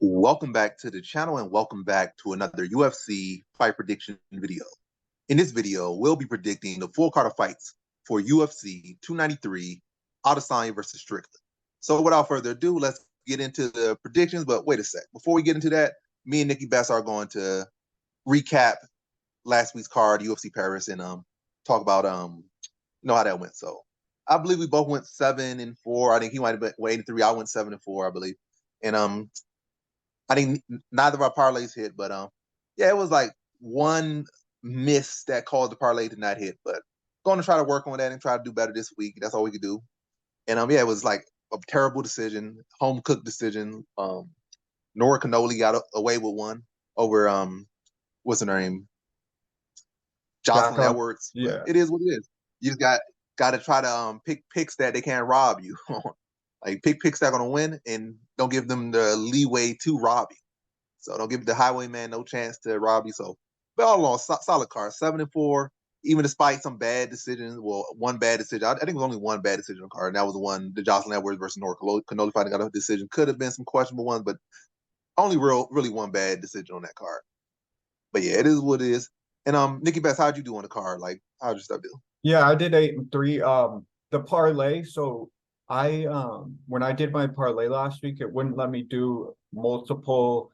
Welcome back to the channel and welcome back to another UFC fight prediction video. In this video, we'll be predicting the full card of fights for UFC 293 Adesanya versus Strickland. So without further ado, let's get into the predictions. But wait a sec. Before we get into that, me and NickyBets are going to recap last week's card, UFC Paris, and talk about how that went. So I believe we both went 7-4. I think he might have been 8-3. I went 7-4, I believe. And I think neither of our parlays hit, but yeah, it was like one miss that caused the parlay to not hit. But going to try to work on that and try to do better this week. That's all we could do. And yeah, it was like a terrible decision, home cooked decision. Nora Cannoli got away with one over what's her name? Jocelyn Edwards. Yeah, but it is what it is. You just got to try to pick picks that they can't rob you. Like pick picks that are gonna win and don't give them the leeway to rob you. So don't give the highwayman no chance to rob you. So, but all along, solid card, 7-4. Even despite some bad decisions, well, one bad decision. I think it was only one bad decision on the card, and that was the one, the Jocelyn Edwards versus Nora Cannoli fighting got a decision. Could have been some questionable ones, but only really one bad decision on that card. But yeah, it is what it is. And NickyBets, how'd you do on the card? Like, how'd your stuff do? yeah, I did 8-3. The parlay. So I when I did my parlay last week, it wouldn't let me do multiple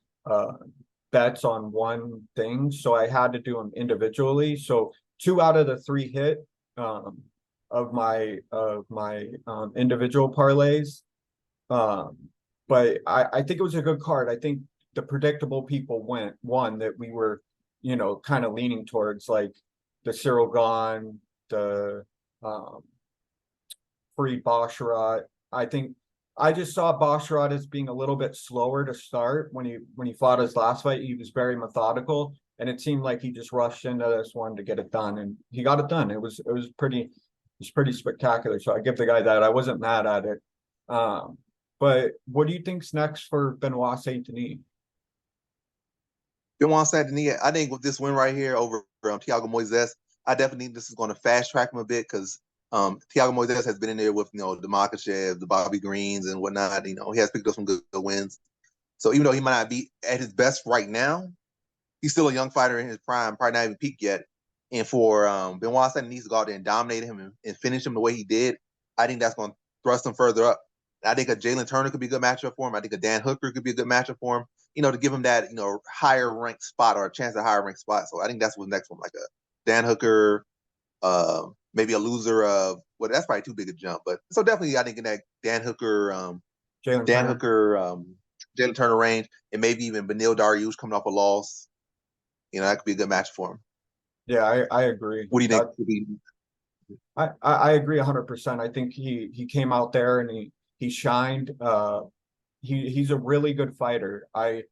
bets on one thing, so I had to do them individually. So 2 out of the 3 hit of my individual parlays. But I think it was a good card. I think the predictable people won that we were, kind of leaning towards, like the Cyril Gahn, the Fareed Basharat. I think I just saw Basharat as being a little bit slower to start. When he fought his last fight, he was very methodical, and it seemed like he just rushed into this one to get it done, and he got it done. It was pretty spectacular. So I give the guy that. I wasn't mad at it. But what do you think's next for Benoit Saint Denis? Benoit Saint Denis, I think with this win right here over Thiago Moises, I definitely think this is going to fast track him a bit because Thiago Moises has been in there with the Makdessi, the Bobby Greens and whatnot. He has picked up some good wins. So even though he might not be at his best right now, he's still a young fighter in his prime, probably not even peaked yet. And for Benoit Saint Denis to go out there and dominate him and finish him the way he did, I think that's going to thrust him further up. I think a Jalen Turner could be a good matchup for him. I think a Dan Hooker could be a good matchup for him, to give him that, higher ranked spot or a chance at higher ranked spot. So I think that's what's next for him, like a Dan Hooker, maybe a loser of, well, that's probably too big a jump. But so definitely I think in that Dan Hooker, Jalen Turner range, and maybe even Beneil Dariush coming off a loss, that could be a good match for him. Yeah, I agree. What do you think? I agree 100%. I think he came out there and he shined. He's a really good fighter. I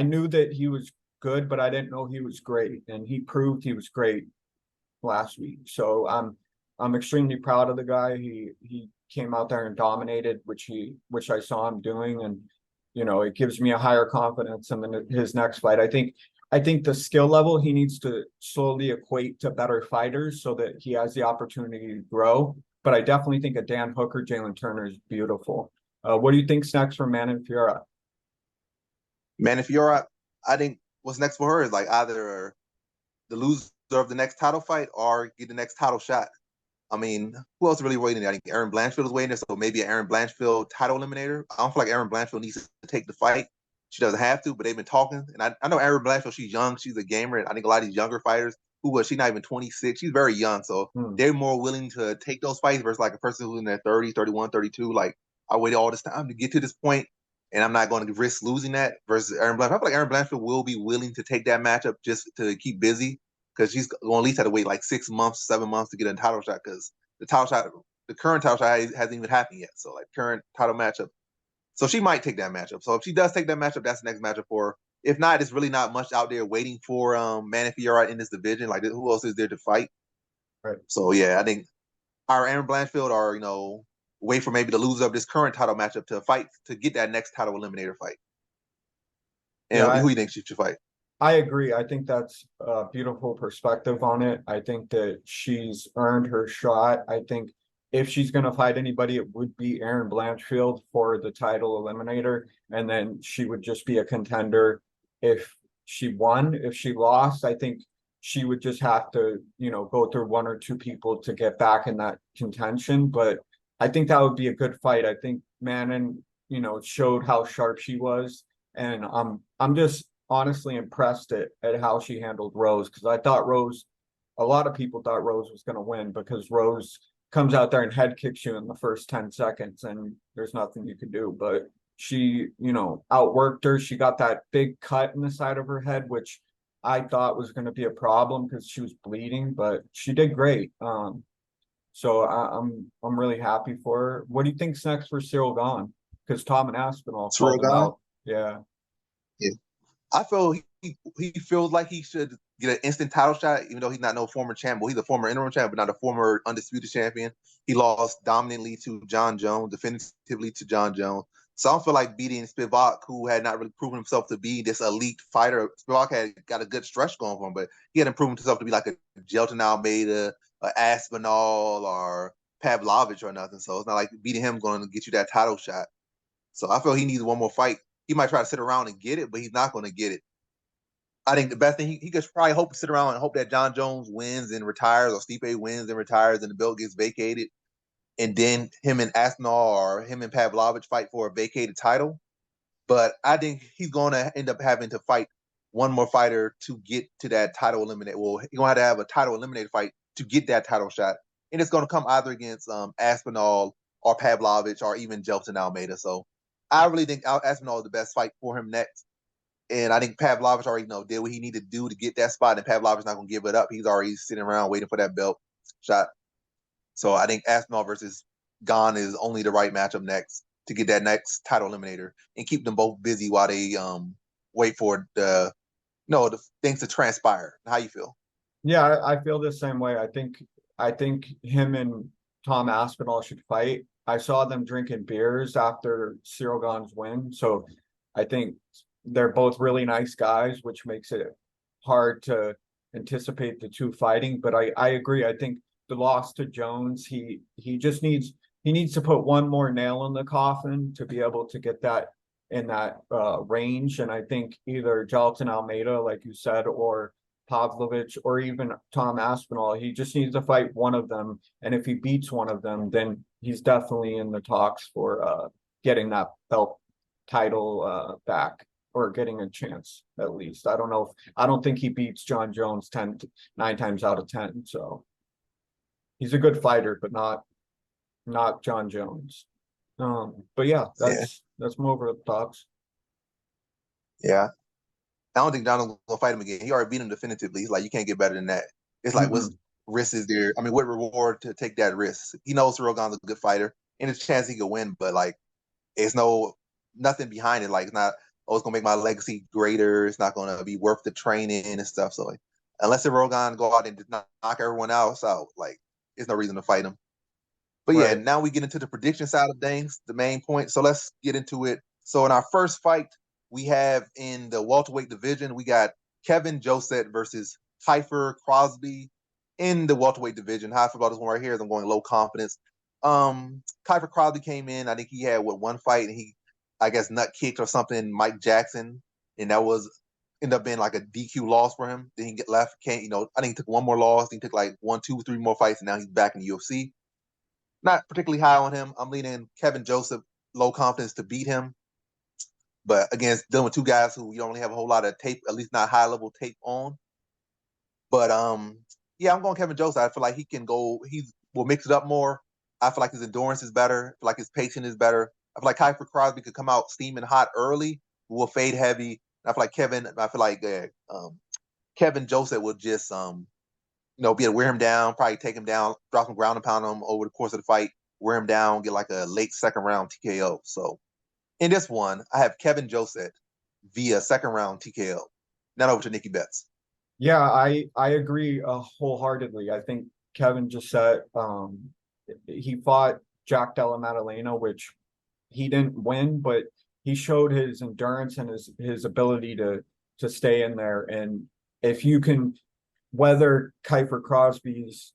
knew that he was good, but I didn't know he was great, and he proved he was great last week. So I'm extremely proud of the guy. He came out there and dominated, which I saw him doing, and it gives me a higher confidence in his next fight. I think the skill level he needs to slowly equate to better fighters so that he has the opportunity to grow. But I definitely think a Dan Hooker, Jalen Turner is beautiful. What do you think's next for Manon Fiorot? Manon Fiorot, I think what's next for her is like either the loser of the next title fight or get the next title shot. I mean, who else is really waiting there? I think Aaron Blanchfield is waiting there, so maybe an Aaron Blanchfield title eliminator. I don't feel like Aaron Blanchfield needs to take the fight. She doesn't have to, but they've been talking. And I know Aaron Blanchfield, she's young, she's a gamer. And I think a lot of these younger fighters, she's not even 26, she's very young. So they're more willing to take those fights versus like a person who's in their 30s, 31, 32. Like, I waited all this time to get to this point, and I'm not going to risk losing that versus Aaron Blanchfield. I feel like Aaron Blanchfield will be willing to take that matchup just to keep busy because she's going to at least have to wait like 6 months, 7 months to get a title shot because the current title shot hasn't even happened yet. So, like, current title matchup. So she might take that matchup. So if she does take that matchup, that's the next matchup for her. If not, it's really not much out there waiting for Manon Fiorot in this division. Like, who else is there to fight? Right. So, yeah, I think our Aaron Blanchfield or, wait for maybe the loser of this current title matchup to fight to get that next title eliminator fight. And who do you think she should fight? I agree. I think that's a beautiful perspective on it. I think that she's earned her shot. I think if she's going to fight anybody, it would be Erin Blanchfield for the title eliminator, and then she would just be a contender if she won. If she lost, I think she would just have to, go through one or two people to get back in that contention. But I think that would be a good fight. I think Manon, showed how sharp she was, and I'm just honestly impressed at how she handled Rose, because I thought a lot of people thought Rose was going to win, because Rose comes out there and head kicks you in the first 10 seconds and there's nothing you can do. But she, outworked her. She got that big cut in the side of her head, which I thought was going to be a problem because she was bleeding, but she did great. So I'm really happy for her. What do you think's next for Cyril Gahn? Because Tom and Aspinall Cyril called him Gahn? out. Yeah. Yeah. I feel he feels like he should get an instant title shot, even though he's not no former champ. Well, he's a former interim champ, but not a former undisputed champion. He lost dominantly to John Jones, definitively to John Jones. So I don't feel like beating Spivak, who had not really proven himself to be this elite fighter. Spivak had got a good stretch going for him, but he hadn't proven himself to be like a Jelton Almeida, or Aspinall, or Pavlovich or nothing. So it's not like beating him going to get you that title shot. So I feel he needs one more fight. He might try to sit around and get it, but he's not going to get it. I think the best thing he could probably hope to sit around and hope that John Jones wins and retires, or Stipe wins and retires, and the belt gets vacated, and then him and Aspinall or him and Pavlovich fight for a vacated title. But I think he's going to end up having to fight one more fighter to get to that title eliminator. Well, he's going to have a title eliminator fight to get that title shot, and it's going to come either against Aspinall or Pavlovich or even Jelton Almeida. So I really think Aspinall is the best fight for him next. And I think Pavlovich already did what he needed to do to get that spot, and Pavlovich's not going to give it up. He's already sitting around waiting for that belt shot. So I think Aspinall versus Gahn is only the right matchup next to get that next title eliminator and keep them both busy while they wait for the things to transpire. How you feel? Yeah, I feel the same way. I think him and Tom Aspinall should fight. I saw them drinking beers after Cyril Gahn's win, so I think they're both really nice guys, which makes it hard to anticipate the two fighting. But I agree. I think the loss to Jones, he needs to put one more nail in the coffin to be able to get that in that range. And I think either Jelton Almeida, like you said, or Pavlovich, or even Tom Aspinall, he just needs to fight one of them. And if he beats one of them, then he's definitely in the talks for getting that belt title back, or getting a chance at least. I don't think he beats John Jones 9 times out of 10. So he's a good fighter, but not John Jones. But yeah, that's more over the thoughts. Yeah. I don't think Donald's gonna fight him again. He already beat him definitively. He's like, you can't get better than that. It's like, what risk is there? I mean, what reward to take that risk? He knows Cyril Gahn's a good fighter, and there's a chance he could win, but like, it's nothing behind it. Like, it's not, oh, it's gonna make my legacy greater. It's not gonna be worth the training and stuff. So, like, unless Cyril Gahn go out and just knock everyone else out, like, there's no reason to fight him. But yeah, now we get into the prediction side of things, the main point. So let's get into it. So in our first fight, we have in the welterweight division, we got Kevin Jousset versus Kiefer Crosbie in the welterweight division. How I feel about this one right here is I'm going low confidence. Kiefer Crosbie came in. I think he had one fight, and he, I guess, nut kicked or something Mike Jackson, and that was ended up being like a DQ loss for him. Then he get left. I think he took one more loss. He took like 1, 2, 3 more fights, and now he's back in the UFC. Not particularly high on him. I'm leaning Kevin Jousset, low confidence to beat him. But against dealing with two guys who you don't really have a whole lot of tape, at least not high level tape on. But yeah, I'm going Kevin Jousset. I feel like he will mix it up more. I feel like his endurance is better. I feel like his patience is better. I feel like Kiefer Crosbie could come out steaming hot early, will fade heavy. I feel like Kevin Jousset will just be able to wear him down, probably take him down, drop some ground and pound him over the course of the fight, wear him down, get like a late second round TKO. So in this one, I have Kevin Jousset via second round TKO. Now over to NickyBets. Yeah, I agree wholeheartedly. I think Kevin Jousset, he fought Jack Della Maddalena, which he didn't win, but he showed his endurance and his ability to stay in there. And if you can weather Kiefer Crosby's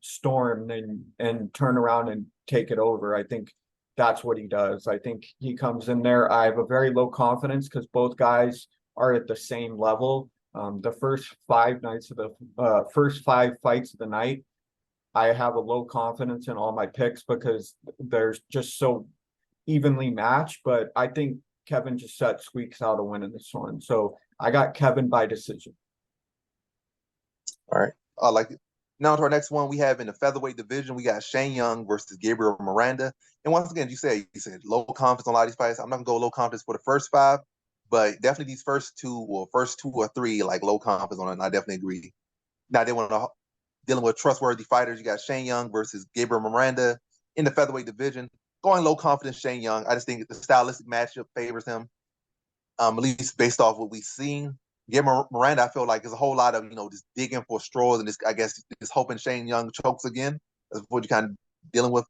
storm and turn around and take it over. I think that's what he does. I think he comes in there. I have a very low confidence because both guys are at the same level. The first 5 nights of the first 5 fights of the night, I have a low confidence in all my picks because they're just so evenly matched. But I think Kevin Jousset squeaks out a win in this one. So I got Kevin by decision. All right. I like it. Now to our next one, we have in the featherweight division, we got Shane Young versus Gabriel Miranda. And once again, you said low confidence on a lot of these fights. I'm not gonna go low confidence for the first 5, but definitely these first two or three, like low confidence on it. And I definitely agree. Now they want to dealing with trustworthy fighters. You got Shane Young versus Gabriel Miranda in the featherweight division. Going low confidence, Shane Young. I just think the stylistic matchup favors him. At least based off what we've seen. Miranda, I feel like there's a whole lot of, just digging for straws and I guess just hoping Shane Young chokes again. That's what you're kind of dealing with.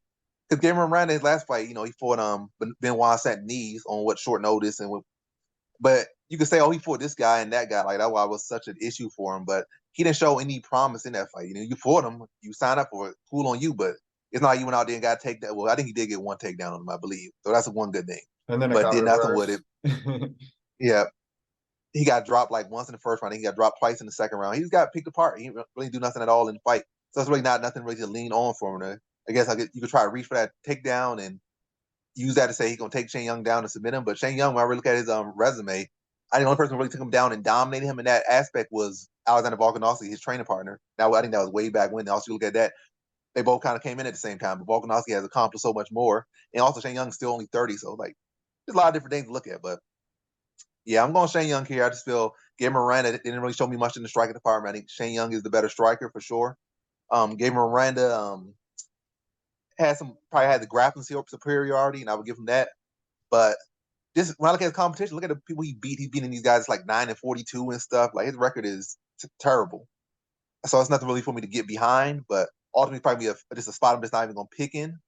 Because Gabriel Miranda, his last fight, he fought Benoit Saint-Denis on short notice, but you could say, oh, he fought this guy and that guy, like that was such an issue for him. But he didn't show any promise in that fight. You fought him, you signed up for it, cool on you, but it's not like you went out there and got to take that. Well, I think he did get one takedown on him, I believe. So that's one good thing. And then it but got did nothing with reversed. it. Yeah. He got dropped like once in the first round. He got dropped twice in the second round. He just got picked apart. He didn't really do nothing at all in the fight. So it's really nothing really to lean on for him. I guess you could try to reach for that takedown and use that to say he's going to take Shane Young down and submit him. But Shane Young, when I really look at his resume, I think the only person who really took him down and dominated him in that aspect was Alexander Volkanovski, his training partner. Now, I think that was way back when. Also, you look at that, they both kind of came in at the same time. But Volkanovski has accomplished so much more. And also, Shane Young's still only 30. So, there's a lot of different things to look at. But yeah, I'm going Shane Young here. I just feel Gabriel Miranda didn't really show me much in the striking department. I think Shane Young is the better striker for sure. Gabriel Miranda probably had the grappling superiority, and I would give him that. But when I look at his competition, look at the people he beat. He's beating these guys like 9-42 and stuff. Like his record is terrible. So it's nothing really for me to get behind. But ultimately, probably just a spot I'm just not even going to pick in.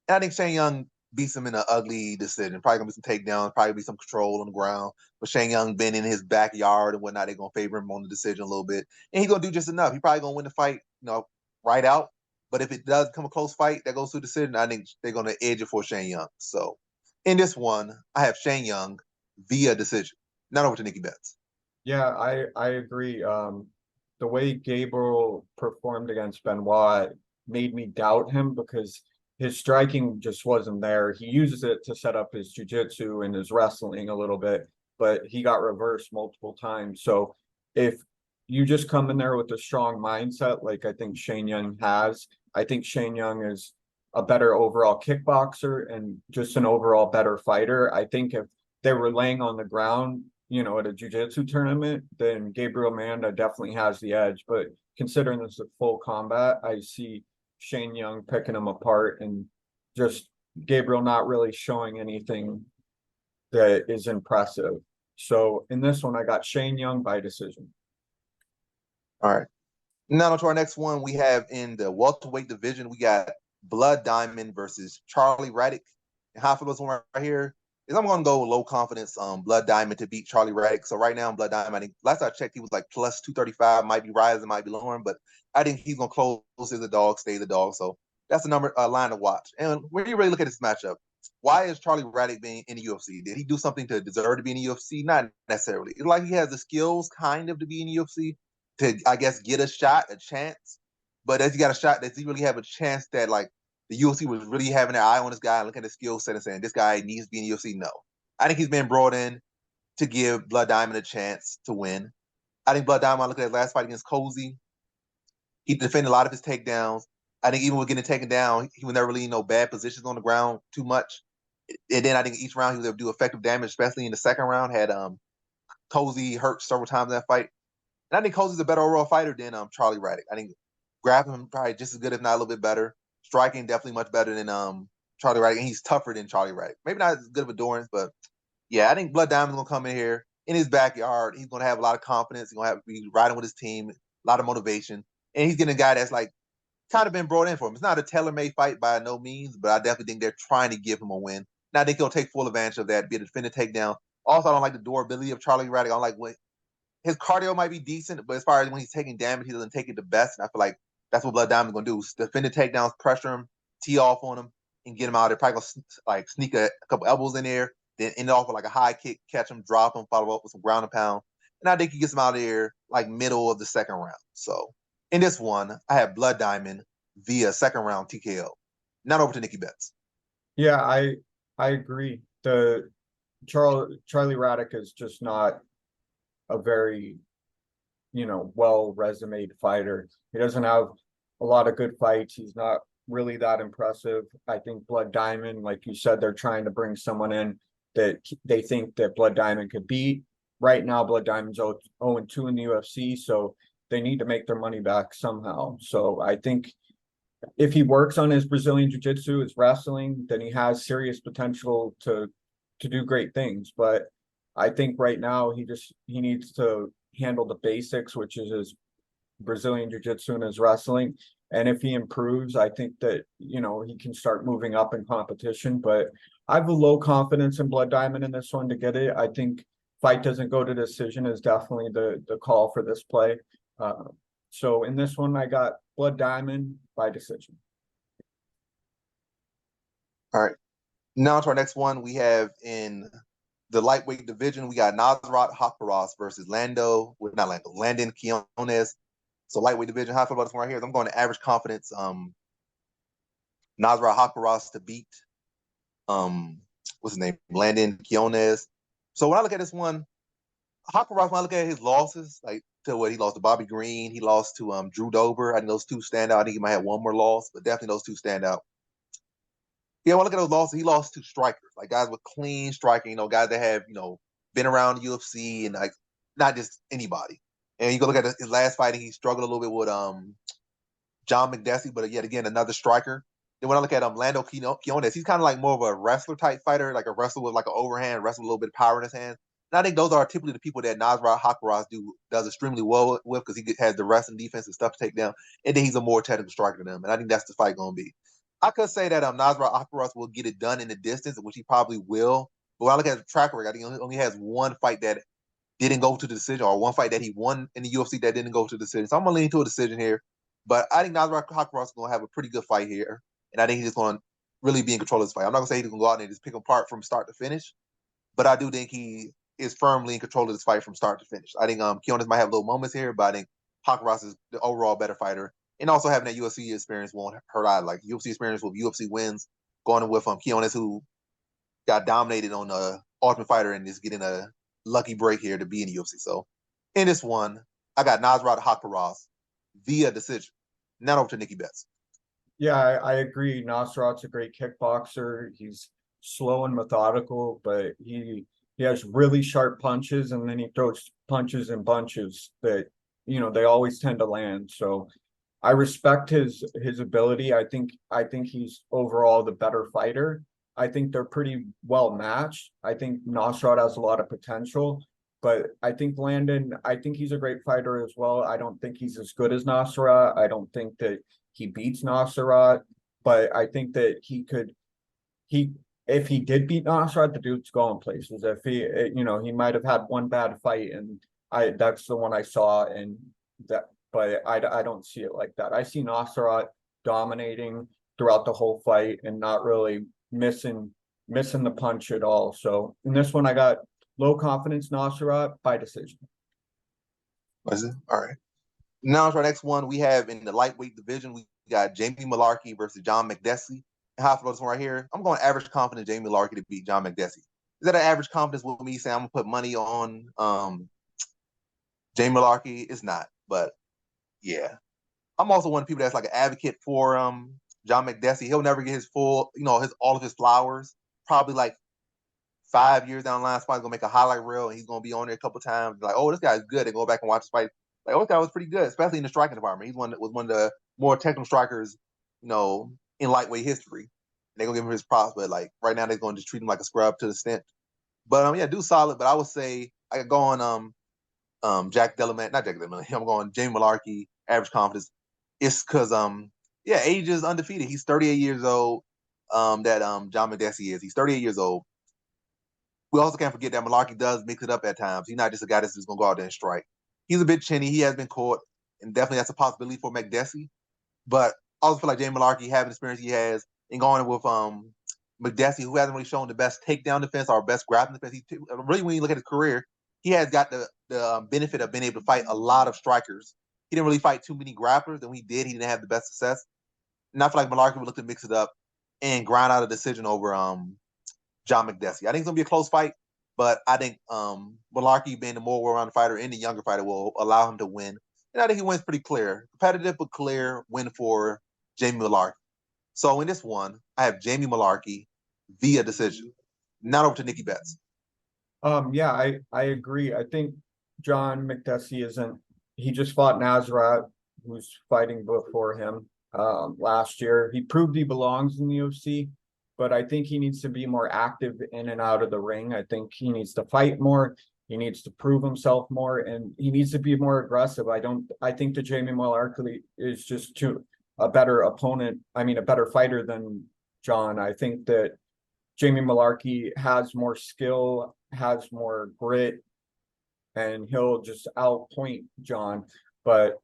And I think Shane Young beats him in an ugly decision. Probably going to be some takedowns, probably be some control on the ground. But Shane Young been in his backyard and whatnot, they're going to favor him on the decision a little bit. And he's going to do just enough. He's probably going to win the fight, right out. But if it does come a close fight that goes to a decision, I think they're going to edge it for Shane Young. So in this one, I have Shane Young via decision. Not over to NickyBets. Yeah, I agree. The way Gabriel performed against Benoit made me doubt him because his striking just wasn't there. He uses it to set up his jiu-jitsu and his wrestling a little bit, but he got reversed multiple times. So if you just come in there with a strong mindset, like I think Shane Young has, I think Shane Young is a better overall kickboxer and just an overall better fighter. I think if they were laying on the ground, at a jiu-jitsu tournament, then Gabriel Miranda definitely has the edge. But considering this is a full combat, I see Shane Young picking him apart and just Gabriel not really showing anything that is impressive. So in this one, I got Shane Young by decision. All right. Now to our next one, we have in the welterweight division, we got Blood Diamond versus Charlie Radtke. And how for this one right here is I'm going to go low confidence Blood Diamond to beat Charlie Radtke. So right now, Blood Diamond, I think last I checked, he was like plus 235, might be rising, might be lowering, but I think he's going to close as a dog, stay the dog. So that's the line to watch. And when you really look at this matchup, why is Charlie Radtke being in the UFC? Did he do something to deserve to be in the UFC? Not necessarily. It's like he has the skills kind of to be in the UFC to, I guess, get a shot, a chance. But as he got a shot, does he really have a chance that like the UFC was really having their eye on this guy and looking at his skill set and saying, this guy needs to be in the UFC? No. I think he's been brought in to give Blood Diamond a chance to win. I think Blood Diamond, I look at his last fight against Cozy, he defended a lot of his takedowns. I think even with getting taken down, he was never really in no bad positions on the ground too much. And then I think each round he was able to do effective damage, especially in the second round. Had Cozy hurt several times in that fight. And I think Cozy's a better overall fighter than Charlie Radtke. I think grappling probably just as good, if not a little bit better. Striking definitely much better than Charlie Radtke, and he's tougher than Charlie Radtke. Maybe not as good of endurance, but yeah, I think Blood Diamond's gonna come in here in his backyard. He's gonna have a lot of confidence. He's gonna be riding with his team, a lot of motivation, and he's getting a guy that's like kind of been brought in for him. It's not a tailor-made fight by no means, but I definitely think they're trying to give him a win. And I think he'll take full advantage of that, be a defender takedown. Also, I don't like the durability of Charlie Radtke. I don't like what his cardio might be decent, but as far as when he's taking damage, he doesn't take it the best. And I feel like that's what Blood Diamond's gonna do: defend the takedowns, pressure him, tee off on him, and get him out of there. Probably gonna like sneak a couple elbows in there, then end it off with like a high kick, catch him, drop him, follow up with some ground and pound. And I think he gets him out of there like middle of the second round. So in this one, I have Blood Diamond via second round TKO. Not over to NickyBets. Yeah, I agree. The Charlie Radtke is just not a very, well resumed fighter. He doesn't have a lot of good fights. He's not really that impressive. I think Blood Diamond, like you said, they're trying to bring someone in that they think that Blood Diamond could beat. Right now, Blood Diamond's 0-2 in the UFC, so they need to make their money back somehow. So I think if he works on his Brazilian Jiu-Jitsu, his wrestling, then he has serious potential to do great things. But I think right now he needs to handle the basics, which is his Brazilian Jiu-Jitsu and his wrestling. And if he improves, I think that, he can start moving up in competition. But I have a low confidence in Blood Diamond in this one to get it. I think fight doesn't go to decision is definitely the call for this play. So in this one, I got Blood Diamond by decision. All right. Now to our next one. We have in the lightweight division, we got Haqparast versus Landon Quinones. So lightweight division, how I feel about this one right here is I'm going to average confidence. Haqparast to beat what's his name? Landon Quinones. So when I look at this one, Haqparast, when I look at his losses, like to what he lost to Bobby Green, he lost to Drew Dober. I think those two stand out. I think he might have one more loss, but definitely those two stand out. Yeah, when I look at those losses, he lost to strikers, like guys with clean striking, guys that have, been around the UFC and like not just anybody. And you go look at his last fight, he struggled a little bit with John Makdessi, but yet again, another striker. Then when I look at Landon Quinones, he's kind of like more of a wrestler type fighter, like a wrestler with like an overhand, wrestle with a little bit of power in his hands. And I think those are typically the people that Haqparast does extremely well with because he has the wrestling defense and stuff to take down. And then he's a more technical striker than them. And I think that's the fight going to be. I could say that Haqparast will get it done in the distance, which he probably will. But when I look at the track record, I think he only has one fight that didn't go to the decision, or one fight that he won in the UFC that didn't go to the decision. So I'm going to lean to a decision here. But I think Haqparast is going to have a pretty good fight here. And I think he's just going to really be in control of this fight. I'm not going to say he's going to go out and just pick him apart from start to finish. But I do think he is firmly in control of this fight from start to finish. I think Quinones might have little moments here, but I think Haqparast is the overall better fighter. And also having that UFC experience won't hurt either. Like UFC experience with UFC wins, going with Quinones, who got dominated on Ultimate Fighter and is getting a lucky break here to be in the UFC. So in this one, I got Haqparast via decision. Now over to NickyBets. Yeah, I agree. Nasrat's a great kickboxer. He's slow and methodical, but he has really sharp punches, and then he throws punches in bunches that they always tend to land. So I respect his ability. I think he's overall the better fighter. I think they're pretty well matched. I think Nasrat has a lot of potential, but I think he's a great fighter as well. I don't think he's as good as Nasrat. I don't think that he beats Nasrat, but I think that if he did beat Nasrat, the dude's going places. If he might have had one bad fight, and that's the one I saw, and that. But I don't see it like that. I see Nasrat dominating throughout the whole fight and not really missing the punch at all. So in this one, I got low confidence Nasrat by decision. Was it? All right. Now to our next one, we have in the lightweight division, we got Jamie Mullarkey versus John Makdessi. And how I feel this one right here, I'm going average confidence Jamie Mullarkey to beat John Makdessi. Is that an average confidence with me saying I'm going to put money on Jamie Mullarkey? It's not, but yeah. I'm also one of the people that's like an advocate for John Makdessi. He'll never get his full, all of his flowers. Probably like 5 years down the line, somebody's gonna make a highlight reel and he's gonna be on there a couple times. Like, oh, this guy's good. And go back and watch the fight. Like, oh, this guy was pretty good, especially in the striking department. He's one of the more technical strikers, in lightweight history. And they're gonna give him his props, but like right now they're going to just treat him like a scrub to the extent. But yeah, do solid. But I would say I could go on not Jack Delaman. I'm going Jamie Mullarkey, average confidence. It's because age is undefeated. He's 38 years old. John Makdessi is. He's 38 years old. We also can't forget that Mullarkey does mix it up at times. He's not just a guy that's just gonna go out there and strike. he's a bit chinny. He has been caught, and definitely that's a possibility for Makdessi. But I also feel like Jamie Mullarkey, having the experience he has, and going with Makdessi, who hasn't really shown the best takedown defense or best grappling defense. Really, when you look at his career, he has got the benefit of being able to fight a lot of strikers. He didn't really fight too many grapplers, and when he did, he didn't have the best success. And I feel like Mullarkey would look to mix it up and grind out a decision over John Makdessi. I think it's gonna be a close fight, but I think Mullarkey, being the more well-rounded fighter and the younger fighter, will allow him to win. And I think he wins pretty clear, competitive but clear win for Jamie Mullarkey. So in this one, I have Jamie Mullarkey via decision. Now over to NickyBets. Yeah, I agree. I think John Makdessi isn't. He just fought Nasrat, who's fighting before him last year. He proved he belongs in the UFC, but I think he needs to be more active in and out of the ring. I think he needs to fight more. He needs to prove himself more, and he needs to be more aggressive. I think that Jamie Mullarkey is just a better opponent. I mean, a better fighter than John. I think that Jamie Mullarkey has more skill, has more grit, and he'll just outpoint John. But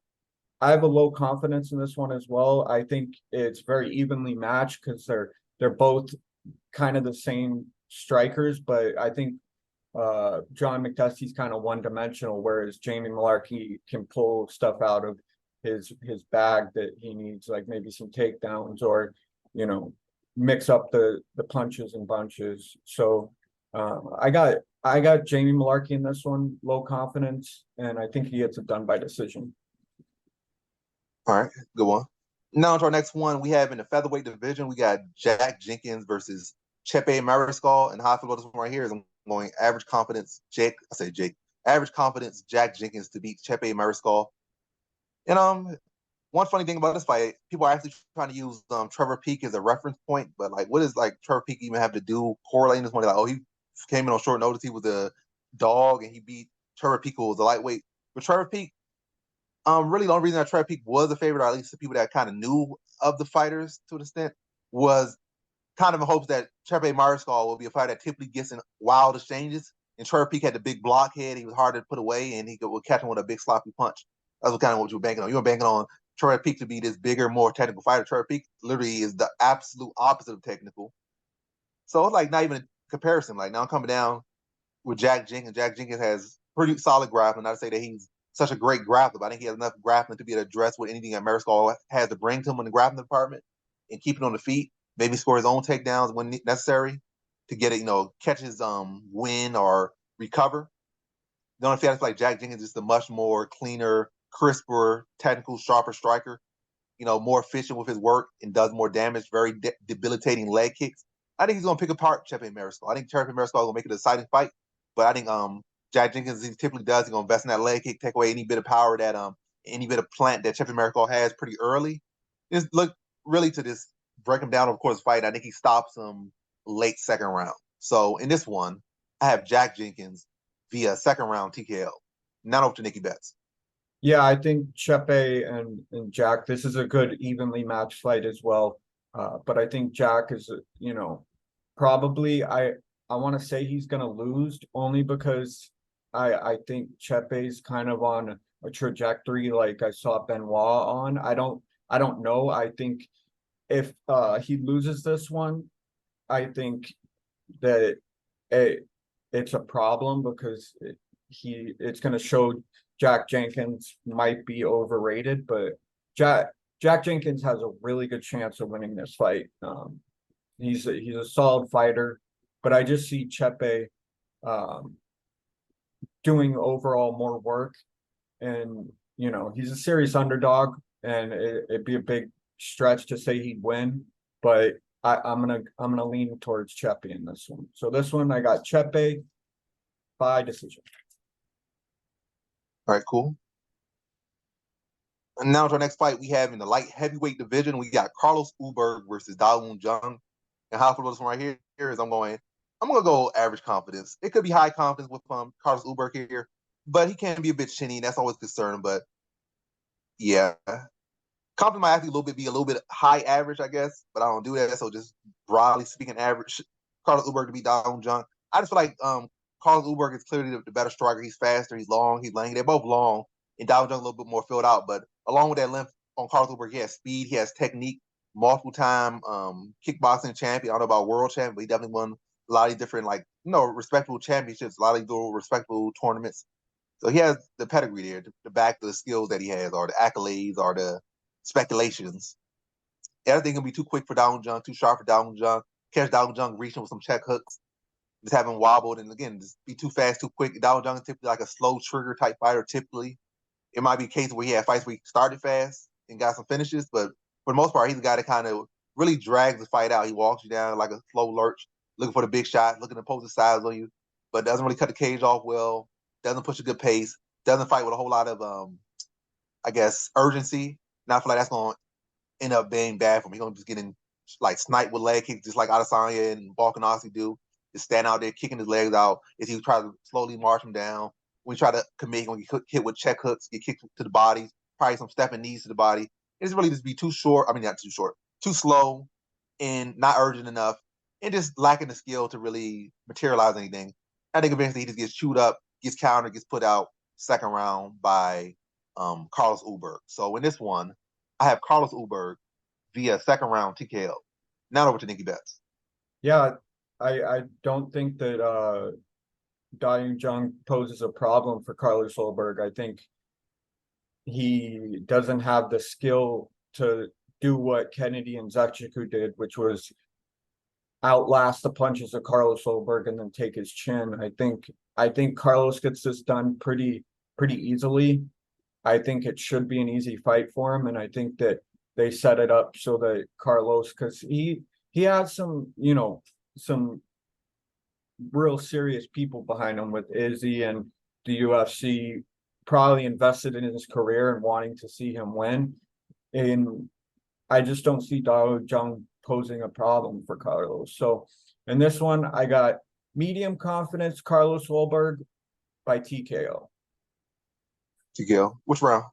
I have a low confidence in this one as well. I think it's very evenly matched because they're both kind of the same strikers, but I think John Makdessi's kind of one-dimensional, whereas Jamie Mullarkey can pull stuff out of his bag that he needs, like maybe some takedowns or, mix up the punches and bunches. So I got Jamie Mullarkey in this one, low confidence, and I think he gets it done by decision. All right, good one. Now to our next one, we have in the featherweight division, we got Jack Jenkins versus Kape Mariscal, and how I feel about this one right here is I'm going average confidence average confidence Jack Jenkins to beat Kape Mariscal. And one funny thing about this fight, people are actually trying to use Trevor Peek as a reference point, but like, what does like Trevor Peek even have to do correlating this one? Like, oh, he came in on short notice, he was a dog, and he beat Trevor Peek, who was a lightweight. But Trevor Peek, really the only reason that Trevor Peek was a favorite, or at least the people that kind of knew of the fighters to an extent, was kind of in hopes that Kape Mariscal will be a fighter that typically gets in wild exchanges. And Trevor Peek had the big blockhead, he was hard to put away, and he would catch him with a big sloppy punch. That's kind of what you were banking on. You were banking on Trevor Peek to be this bigger, more technical fighter. Trevor Peek literally is the absolute opposite of technical. So it's like not even a comparison. Like now I'm coming down with Jack Jenkins. Jack Jenkins has pretty solid grappling. Not to say that he's such a great grappler, but I think he has enough grappling to be able to address what anything that Mariscal has to bring to him in the grappling department and keep it on the feet. Maybe score his own takedowns when necessary to get it, catch his win or recover. The only thing I feel like Jack Jenkins is a much more cleaner, crisper, technical, sharper striker. More efficient with his work and does more damage. Very debilitating leg kicks. I think he's going to pick apart Kape Mariscal. I think Kape Mariscal is going to make it an exciting fight, but I think Jack Jenkins, he typically does. He's going to invest in that leg kick, take away any bit of power that any bit of plant that Kape Mariscal has pretty early. Just look really to this break him down, of course, fight. I think he stops him late second round. So in this one, I have Jack Jenkins via second round TKO. Now over to NickyBets. Yeah, I think Kape and Jack, this is a good evenly matched fight as well. But I think Jack is, probably I want to say he's going to lose only because I think Chepe's kind of on a trajectory like I saw Benoit on. I don't know. I think if he loses this one, I think that it's a problem because it's going to show Jack Jenkins might be overrated, but Jack Jenkins has a really good chance of winning this fight. He's a solid fighter, but I just see Kape doing overall more work, and he's a serious underdog, and it'd be a big stretch to say he'd win, but I'm gonna lean towards Kape in this one. So this one I got Kape by decision. All right, cool. And now to our next fight, we have in the light heavyweight division, we got Carlos Ulberg versus Jung. And how I feel this one right here is I'm gonna go average confidence. It could be high confidence with Carlos Ulberg here, but he can be a bit chinny. That's always concerning. But yeah, confidence might actually be a little bit high average, I guess. But I don't do that. So just broadly speaking, average Carlos Ulberg to beat Jung. I just feel like Carlos Ulberg is clearly the better striker. He's faster, he's long, he's lanky. They're both long, and Jung a little bit more filled out. But along with that length on Carlos Ulberg, he has speed, he has technique, multiple time kickboxing champion. I don't know about world champion, but he definitely won a lot of different, like, respectable championships, a lot of little respectable tournaments. So he has the pedigree there to back the skills that he has, or the accolades, or the speculations. Everything can be too quick for Jung, too sharp for Jung. Catch Jung reaching with some check hooks, just have him wobbled, and again, just be too fast, too quick. Jung is typically like a slow trigger type fighter. Typically, it might be a case where he had fights where he started fast and got some finishes, but for the most part, he's the guy that kind of really drags the fight out. He walks you down like a slow lurch, looking for the big shot, looking to pose the size on you, but doesn't really cut the cage off well, doesn't push a good pace, doesn't fight with a whole lot of, I guess, urgency. And I feel like that's going to end up being bad for him. He's going to just get in, like, sniped with leg kicks, just like Adesanya and Volkov do. Just stand out there kicking his legs out as he try to slowly march him down. When he try to commit, when he hit with check hooks, get kicked to the body, probably some stepping knees to the body. It's really just be too short. I mean, not too short, too slow, and not urgent enough, and just lacking the skill to really materialize anything. I think eventually he just gets chewed up, gets countered, gets put out second round by Carlos Ulberg. So in this one, I have Carlos Ulberg via second round TKO. Now over to NickyBets. Yeah, I don't think that Jung poses a problem for Carlos Ulberg. I think he doesn't have the skill to do what Kennedy and Zechiku did, which was outlast the punches of Carlos Ulberg and then take his chin. I think Carlos gets this done pretty easily. I think it should be an easy fight for him, and I think that they set it up so that Carlos, because he has some some real serious people behind him with Izzy and the UFC, probably invested in his career and wanting to see him win. And I just don't see Jung posing a problem for Carlos. So in this one, I got medium confidence Carlos Ulberg by TKO. TKO. Which round?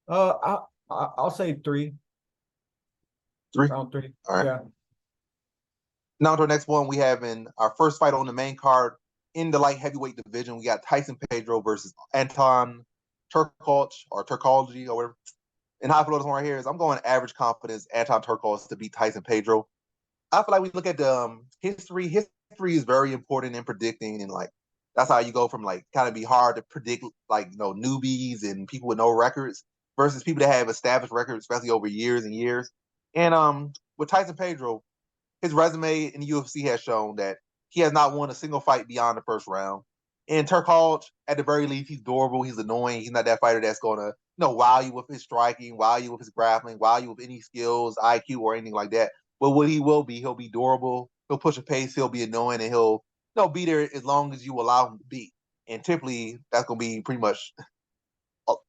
I'll say 3. 3? Round 3. All right. Yeah. Now to our next one, we have in our first fight on the main card in the light heavyweight division. We got Tyson Pedro versus Anton Turkalj, or Turkalj, or whatever. And how I feel this one right here is I'm going average confidence Anton Turkalj to beat Tyson Pedro. I feel like we look at the history. History is very important in predicting, and like that's how you go from like kind of be hard to predict, like, newbies and people with no records versus people that have established records, especially over years and years. And with Tyson Pedro, his resume in the UFC has shown that he has not won a single fight beyond the first round. And Turkalj, at the very least, he's durable, he's annoying, he's not that fighter that's going to wow you with his striking, wow you with his grappling, wow you with any skills, IQ, or anything like that. But what he will be, he'll be durable, he'll push a pace, he'll be annoying, and he'll be there as long as you allow him to be. And typically, that's going to be pretty much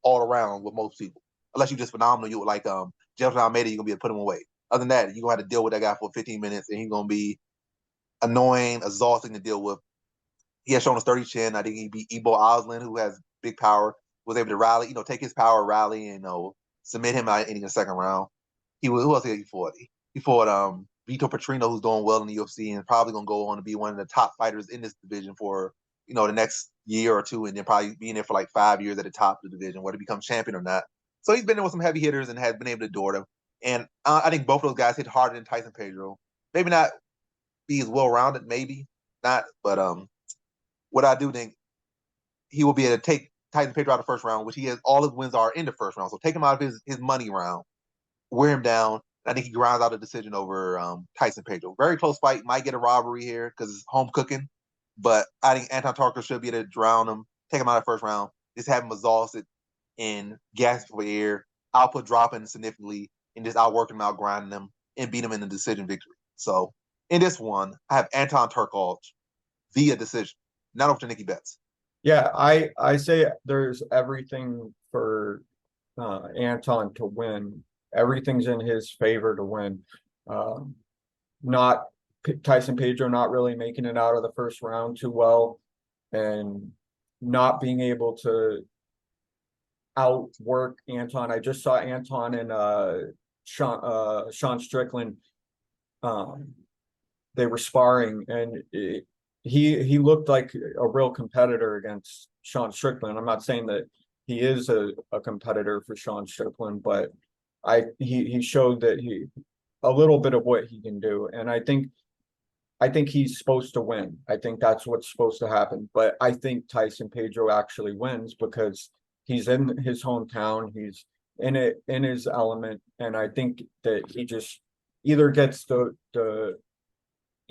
all around with most people. Unless you're just phenomenal, you like Jefferson Almeida, you're going to be able to put him away. Other than that, you're going to have to deal with that guy for 15 minutes, and he's going to be annoying, exhausting to deal with. He has shown a sturdy chin. I think he beat Ibo Oslin, who has big power, was able to rally, take his power, rally, and submit him out in the second round. Who else did he fought? He fought Vito Petrino, who's doing well in the UFC and probably going to go on to be one of the top fighters in this division for the next year or two, and then probably being there for like 5 years at the top of the division, whether he becomes champion or not. So he's been there with some heavy hitters and has been able to door them. And I think both of those guys hit harder than Tyson Pedro. Maybe not be as well-rounded, maybe not. But what I do think, he will be able to take Tyson Pedro out of the first round, which he has, all his wins are in the first round. So take him out of his money round, wear him down. I think he grinds out a decision over Tyson Pedro. Very close fight. Might get a robbery here because it's home cooking. But I think Anton Turkalj should be able to drown him, take him out of the first round, just have him exhausted and gasp for air, output dropping significantly, and just outworking him, outgrinding him, and beat him in a decision victory. So in this one, I have Anton Turkalj via decision. Not over to NickyBets. Yeah, I say there's everything for Anton to win. Everything's in his favor to win. Not Tyson Pedro not really making it out of the first round too well, and not being able to outwork Anton. I just saw Anton and Sean Strickland. They were sparring, and he looked like a real competitor against Sean Strickland. I'm not saying that he is a competitor for Sean Strickland, but he showed that he a little bit of what he can do. And I think he's supposed to win. I think that's what's supposed to happen. But I think Tyson Pedro actually wins because he's in his hometown, he's in it in his element, and I think that he just either gets the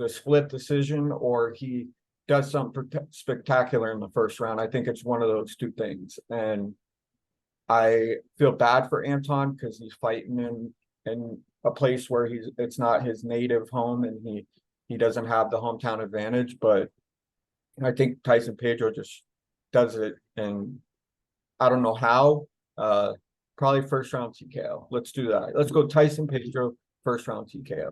split decision or he does something spectacular in the first round. I think it's one of those two things. And I feel bad for Anton because he's fighting in a place where it's not his native home and he doesn't have the hometown advantage. But I think Tyson Pedro just does it, and I don't know how. Probably first round TKO. Let's do that. Let's go Tyson Pedro first round TKO.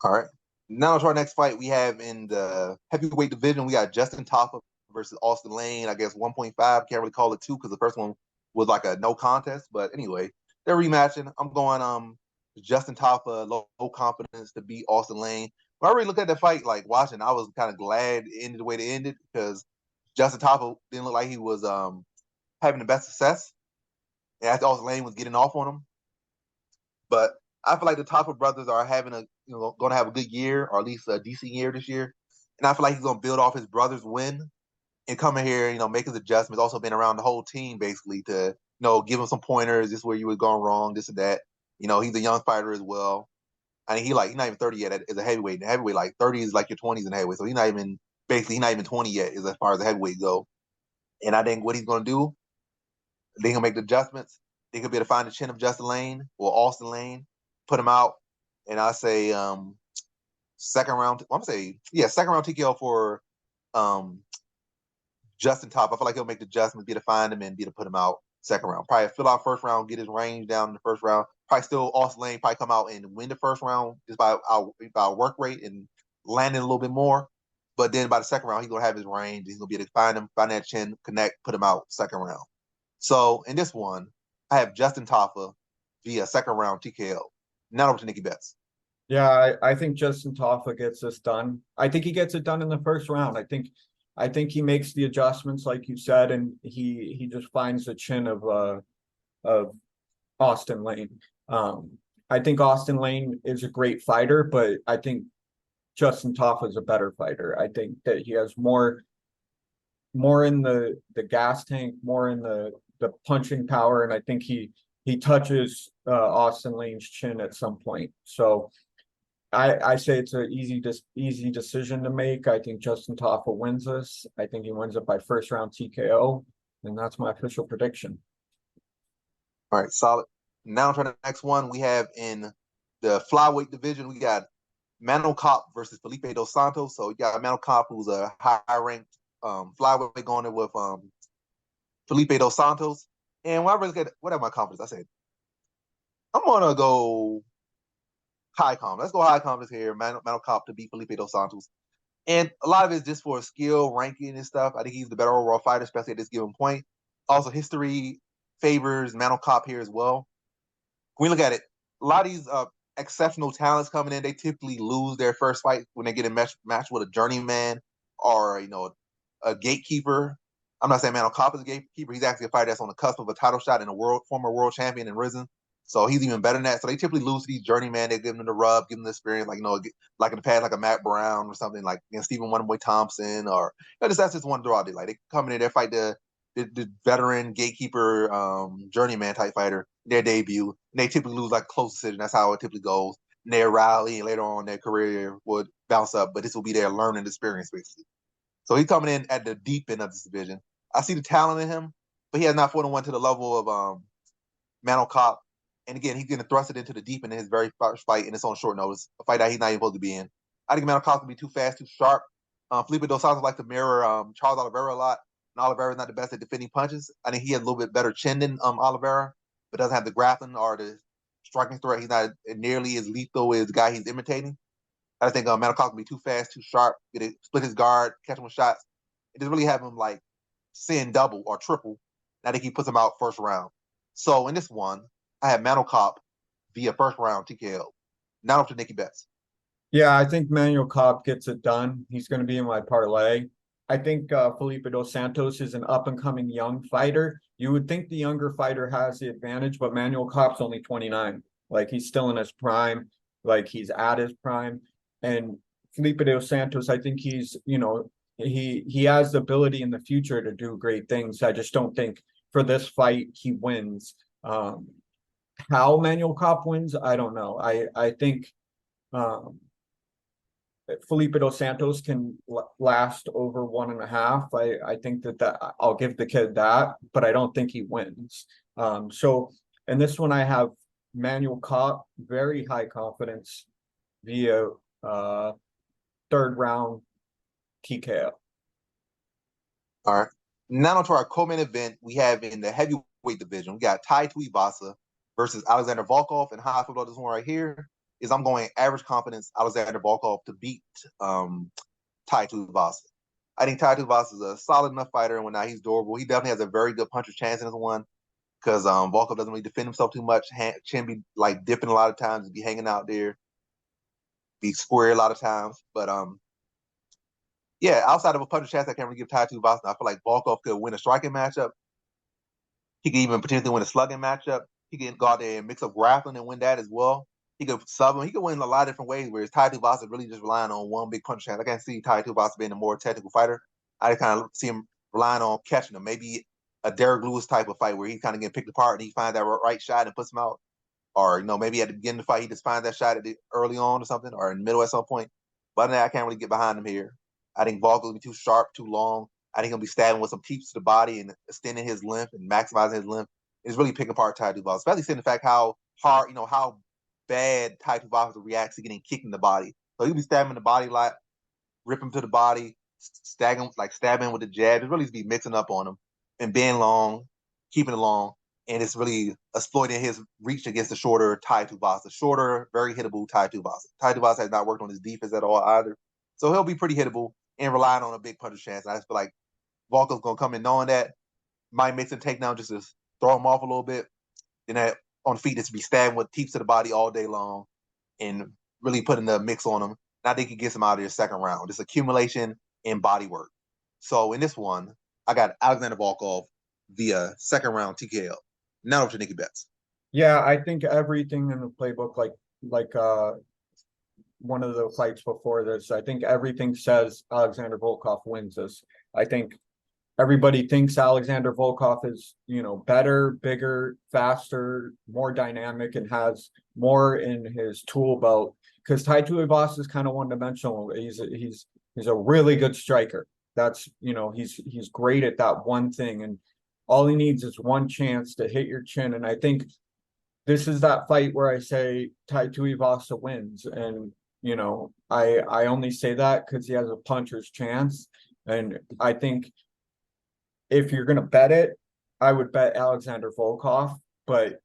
All right. Now to our next fight, we have in the heavyweight division, we got Justin Tafa versus Austin Lane. I guess 1.5. Can't really call it 2 because the first one was like a no contest. But anyway, they're rematching. I'm going Justin Tafa, low confidence to beat Austin Lane. When I really looked at the fight, like watching, I was kind of glad it ended the way it ended because Justin Tafa didn't look like he was having the best success. And after Austin Lane was getting off on him. But I feel like the Tafa brothers are having going to have a good year, or at least a decent year this year. And I feel like he's going to build off his brother's win and come in here, make his adjustments. Also been around the whole team basically to, give him some pointers. This is where you were going wrong, this and that. He's a young fighter as well. I mean, he's not even 30 yet as a heavyweight. And heavyweight, like 30 is like your 20s in heavyweight. So he's not even 20 yet as far as the heavyweight go. And I think what he's going to do, they're going to make the adjustments. They could be able to find the chin of Justin Lane or Austin Lane, put him out, and I say second round. Second round TKO for Justin Top. I feel like he'll make the adjustments, be able to find him and be able to put him out second round. Probably fill out first round, get his range down in the first round. Probably still Austin Lane probably come out and win the first round just by our work rate and landing a little bit more. But then by the second round, he's gonna have his range. He's gonna be able to find him, find that chin, connect, put him out second round. So in this one, I have Justin Tafa via second round TKO. Now over to NickyBets. Yeah, I think Justin Tafa gets this done. I think he gets it done in the first round. I think he makes the adjustments like you said, and he just finds the chin of Austin Lane. I think Austin Lane is a great fighter, but I think Justin Tafa is a better fighter. I think that he has more in the gas tank, more in the punching power, and I think he touches Austin Lane's chin at some point. So I say it's an easy decision to make. I think Justin Tafa wins this. I think he wins it by first round TKO, and that's my official prediction. All right, solid. Now to the next one, we have in the flyweight division, we got Kape versus Felipe dos Santos. So you got Kape, who's a high-ranked flyweight, going in with Felipe dos Santos. And when I really get what are my confidence, I said I'm gonna go high confidence. Let's go high confidence here. Kape to beat Felipe dos Santos. And a lot of it is just for skill, ranking, and stuff. I think he's the better overall fighter, especially at this given point. Also, history favors Kape here as well. When we look at it, a lot of these exceptional talents coming in, they typically lose their first fight when they get a match with a journeyman or a gatekeeper. I'm not saying Kape is a gatekeeper. He's actually a fighter that's on the cusp of a title shot and former world champion in Risen. So he's even better than that. So they typically lose to these journeyman. They give them the rub, give them the experience, like like in the past, like a Matt Brown or something, like Stephen Wonderboy Thompson, or that's just one draw. They come in there, they fight the veteran gatekeeper journeyman type fighter, their debut, and they typically lose like a close decision. That's how it typically goes. And they rally, and later on their career would bounce up, but this will be their learning experience basically. So he's coming in at the deep end of this division. I see the talent in him, but he has not fought one to the level of Kape. And again, he's going to thrust it into the deep end in his very first fight, and it's on short notice, a fight that he's not even supposed to be in. I think Kape will be too fast, too sharp. Felipe dos Santos like to mirror Charles Oliveira a lot, and Oliveira's not the best at defending punches. I think he has a little bit better chin than Oliveira, but doesn't have the grappling or the striking threat. He's not nearly as lethal as the guy he's imitating. I think Kape will be too fast, too sharp, get it, split his guard, catch him with shots. It doesn't really have him like sin double or triple. I think he puts him out first round. So in this one, I have Kape via first round TKO. Now up to NickyBets. Yeah, I think Manuel Kape gets it done. He's going to be in my parlay. I think Felipe dos Santos is an up and coming young fighter. You would think the younger fighter has the advantage, but Manuel Kape's only 29. Like he's still in his prime, like he's at his prime. And Felipe dos Santos, I think he has the ability in the future to do great things. I just don't think for this fight he wins. How Manuel Kape wins, I don't know. I think um Felipe dos Santos can last over 1.5. I think that I'll give the kid that, but I don't think he wins. So in this one, I have Manuel Kape, very high confidence via third round TKO. All right. Now onto our co-main event, we have in the heavyweight division, we got Tuivasa versus Alexander Volkov. And how I feel about this one right here is I'm going average confidence Alexander Volkov to beat Tuivasa. I think Tuivasa is a solid enough fighter, and when now he's durable. He definitely has a very good puncher's chance in this one because Volkov doesn't really defend himself too much. Chin be like dipping a lot of times, be hanging out there, be square a lot of times. But yeah, outside of a puncher's chance, I can't really give Tuivasa. I feel like Volkov could win a striking matchup. He could even potentially win a slugging matchup. He can go out there and mix up grappling and win that as well. He could sub him. He could win a lot of different ways, whereas Tuivasa really just relying on one big punch chance. I can't see Tuivasa being a more technical fighter. I kind of see him relying on catching him. Maybe a Derek Lewis type of fight where he's kind of getting picked apart and he finds that right shot and puts him out. Or, maybe at the beginning of the fight, he just finds that shot early on or something, or in the middle at some point. But other than that, I can't really get behind him here. I think Volkov will be too sharp, too long. I think he'll be stabbing with some teeps to the body and extending his length and maximizing his length. It's really picking apart Tuivasa, especially seeing the fact how hard, how bad Tuivasa reacts to getting kicked in the body. So he'll be stabbing the body a lot, rip him to the body, stabbing with the jab. It really be mixing up on him and being long, keeping it long, and it's really exploiting his reach against the shorter Tuivasa. Shorter, very hittable Tuivasa. Tuivasa has not worked on his defense at all either. So he'll be pretty hittable and relying on a big puncher's chance. And I just feel like Volkov's going to come in knowing that, might make some takedown just to throw him off a little bit. Then on feet, just be stabbing with teeps to the body all day long and really putting the mix on him. And I think he gets him out of your second round. Just accumulation and body work. So in this one, I got Alexander Volkov via second round TKO. Now to NickyBets. Yeah, I think everything in the playbook, like one of the fights before this, I think everything says Alexander Volkov wins this. I think everybody thinks Alexander Volkov is, better, bigger, faster, more dynamic, and has more in his tool belt. Because Tuivasa is kind of one-dimensional. He's a really good striker. That's he's great at that one thing, and all he needs is one chance to hit your chin. And I think this is that fight where I say Tuivasa wins, and I only say that because he has a puncher's chance, and I think if you're gonna bet it, I would bet Alexander Volkov, but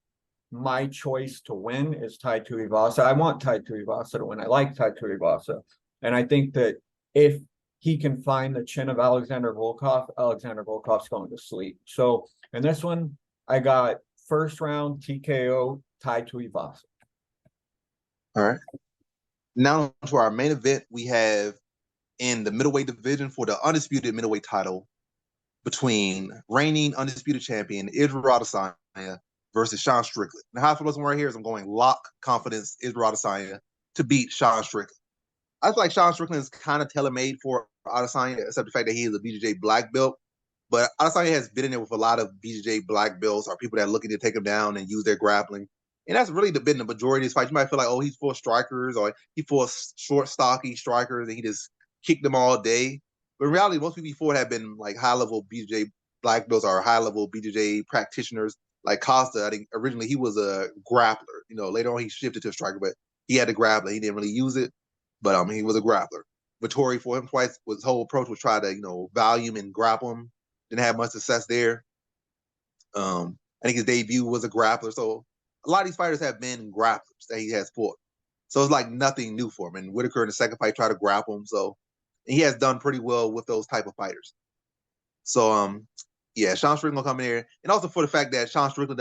my choice to win is Tuivasa. I want Tuivasa to win. I like Tuivasa, and I think that if he can find the chin of Alexander Volkov's going to sleep. So in this one, I got first round TKO Tuivasa. All right. Now to our main event, we have in the middleweight division for the undisputed middleweight title between reigning undisputed champion Israel Adesanya versus Sean Strickland. Now, how I feel this one right here is I'm going lock confidence Israel Adesanya to beat Sean Strickland. I feel like Sean Strickland is kind of tailor-made for Adesanya, except the fact that he is a BJJ black belt. But Adesanya has been in there with a lot of BJJ black belts or people that are looking to take him down and use their grappling. And that's really been the majority of these fights. You might feel like, oh, he's full of strikers or he full of short, stocky strikers and he just kicked them all day. But in reality, most people before have been like high-level BJJ black belts or high-level BJJ practitioners. Like Costa, I think originally he was a grappler. Later on he shifted to a striker, but he had to grapple. He didn't really use it, but he was a grappler. Vittori for him twice, his whole approach was try to volume and grapple him. Didn't have much success there. I think his debut was a grappler. So a lot of these fighters have been grapplers that he has fought. So it's like nothing new for him. And Whitaker in the second fight tried to grapple him. So he has done pretty well with those type of fighters. So yeah, Sean Strickland will come in here. And also for the fact that Sean Strickland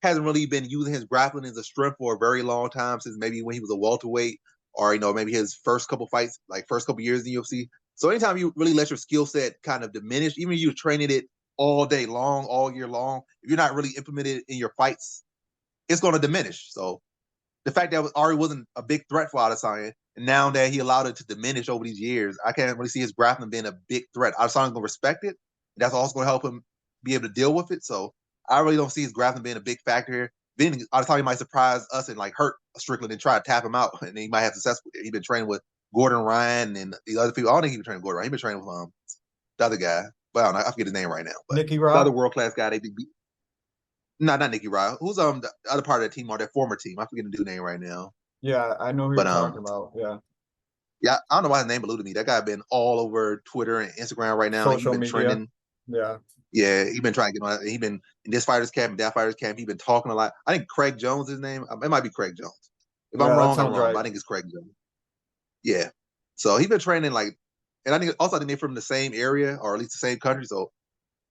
hasn't really been using his grappling as a strength for a very long time, since maybe when he was a welterweight or maybe his first couple fights, like first couple years in the UFC. So anytime you really let your skill set kind of diminish, even if you're training it all day long, all year long, if you're not really implemented in your fights, it's going to diminish. So the fact that Ari wasn't a big threat for Adesanya, and now that he allowed it to diminish over these years, I can't really see his grappling being a big threat. Adesanya's going to respect it. That's also going to help him be able to deal with it. So I really don't see his grappling being a big factor here. Then Adesanya might surprise us and like hurt Strickland and try to tap him out, and then he might have success. He's been training with Gordon Ryan and the other people. I don't think he's been training with Gordon Ryan. He's been training with the other guy, but I don't know. I forget his name right now. But Nicky the Rod? other world class guy they beat. No, not Nicky Rod. Who's the other part of that team or that former team? I forget the dude name right now. Yeah, I know who you're But talking about. Yeah. yeah, I don't know why his name eluded me. That guy been all over Twitter and Instagram right now. He's Social been media. trending. Yeah. Yeah, he's been trying to get on. He's been in this fighters camp and that fighters camp. He's been talking a lot. I think Craig Jones is his name. It might be Craig Jones. If I'm Yeah, that wrong, I'm sounds wrong. right. But I think it's Craig Jones. Yeah. So he's been training like, and I think they're from the same area or at least the same country. So,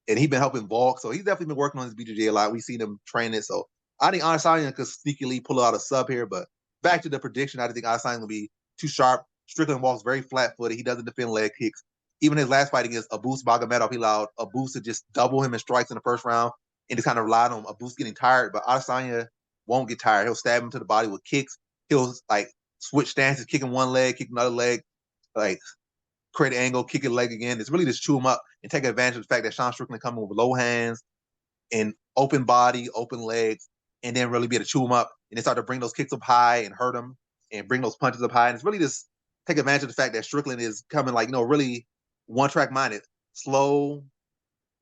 and he's been helping Volk. So he's definitely been working on his BJJ a lot. We've seen him training. So I think Adesanya could sneakily pull out a sub here. But back to the prediction, I think Adesanya will be too sharp. Strickland walks very flat-footed. He doesn't defend leg kicks. Even his last fight against Abus Magomedov, he allowed Abus to just double him in strikes in the first round and just kind of relied on Abus getting tired. But Adesanya won't get tired. He'll stab him to the body with kicks. He'll like switch stances, kicking one leg, kicking another leg, like create an angle, kick a leg again. It's really just chew him up and take advantage of the fact that Sean Strickland coming with low hands and open body, open legs, and then really be able to chew him up and then start to bring those kicks up high and hurt him and bring those punches up high. And it's really just take advantage of the fact that Strickland is coming like, really one-track minded, slow,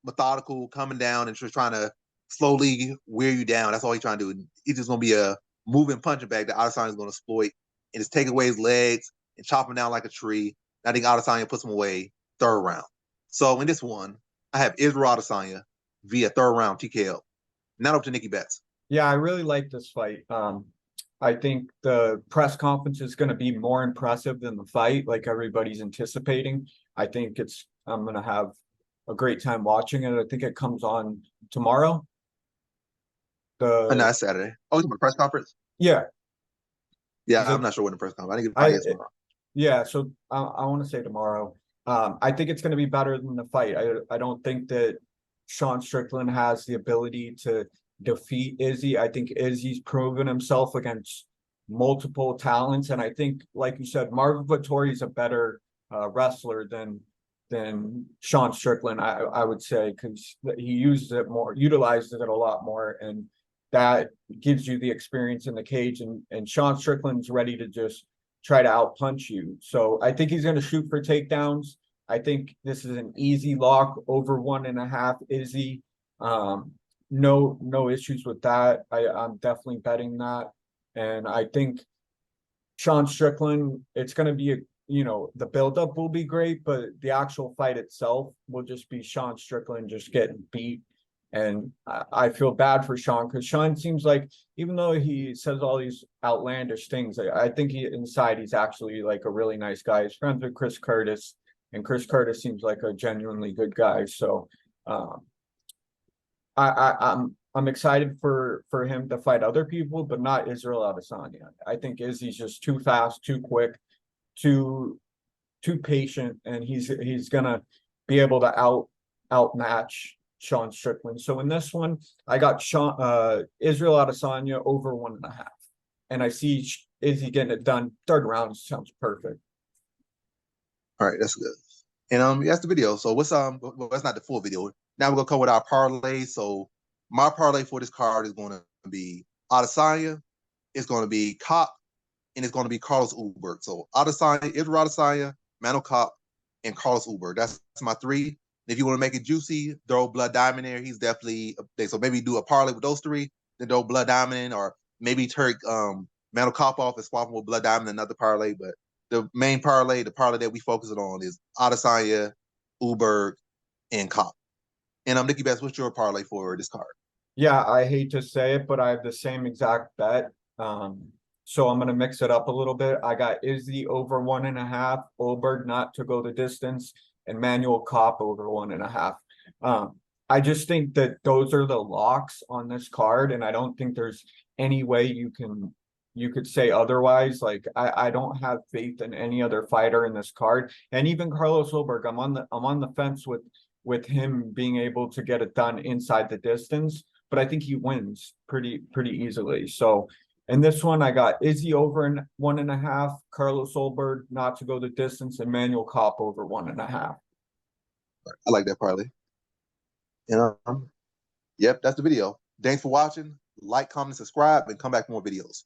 methodical, coming down and just trying to slowly wear you down. That's all he's trying to do. He's just going to be a moving punching bag that Adesanya is going to exploit and just take away his legs and chop him down like a tree. And I think Adesanya puts him away third round. So in this one, I have Israel Adesanya via third round TKO. Now up to NickyBets. Yeah, I really like this fight. I think the press conference is going to be more impressive than the fight, like everybody's anticipating. I think I'm going to have a great time watching it. I think it comes on tomorrow. No, it's Saturday. Oh, it's my press conference? Yeah. Yeah, I'm not sure when the press conference. I think it's probably tomorrow. Yeah, so I want to say tomorrow. I think it's going to be better than the fight. I don't think that Sean Strickland has the ability to defeat Izzy. I think Izzy's proven himself against multiple talents, and I think, like you said, Marvin Vettori is a better wrestler than Sean Strickland. I would say, because he utilized it a lot more, and that gives you the experience in the cage. And Sean Strickland's ready to just try to outpunch you. So I think he's going to shoot for takedowns. I think this is an easy lock over 1.5 Izzy. No issues with that. I'm definitely betting that. And I think Sean Strickland, it's going to be the buildup will be great, but the actual fight itself will just be Sean Strickland just getting beat. And I feel bad for Sean, because Sean seems like, even though he says all these outlandish things, I think inside he's actually like a really nice guy. He's friends with Chris Curtis, and Chris Curtis seems like a genuinely good guy. So I'm excited for him to fight other people, but not Israel Adesanya. I think Izzy's just too fast, too quick, too patient, and he's gonna be able to outmatch Sean Strickland. So in this one, I got Israel Adesanya over 1.5, and I see Izzy getting it done. Third round sounds perfect. All right, that's good. And that's the video. So what's well, that's not the full video. Now we're gonna come with our parlay. So my parlay for this card is going to be Adesanya, it's going to be Kape, and it's going to be Carlos Ulberg. So Adesanya, Israel Adesanya, Mano Kape, and Carlos Ulberg. That's my three. If you want to make it juicy, throw Blood Diamond there. He's definitely so maybe do a parlay with those three, then throw Blood Diamond in, or maybe turn Mano Kape off and swap him with Blood Diamond, another parlay. But the main parlay, the parlay that we focus on is Adesanya, Ulberg, and Kape. And NickyBets, what's your parlay for this card? Yeah, I hate to say it, but I have the same exact bet. So I'm going to mix it up a little bit. I got Izzy over 1.5, Ulberg not to go the distance, and Manuel Kape over 1.5. I just think that those are the locks on this card, and I don't think there's any way you can you could say otherwise. Like I don't have faith in any other fighter in this card. And even Carlos Ulberg, I'm on the fence with him being able to get it done inside the distance, but I think he wins pretty easily. So in this one, I got Izzy over 1.5, Carlos Ulberg not to go the distance, and Manuel Kape over 1.5. I like that parlay. Yep, that's the video. Thanks for watching. Like, comment, subscribe, and come back for more videos.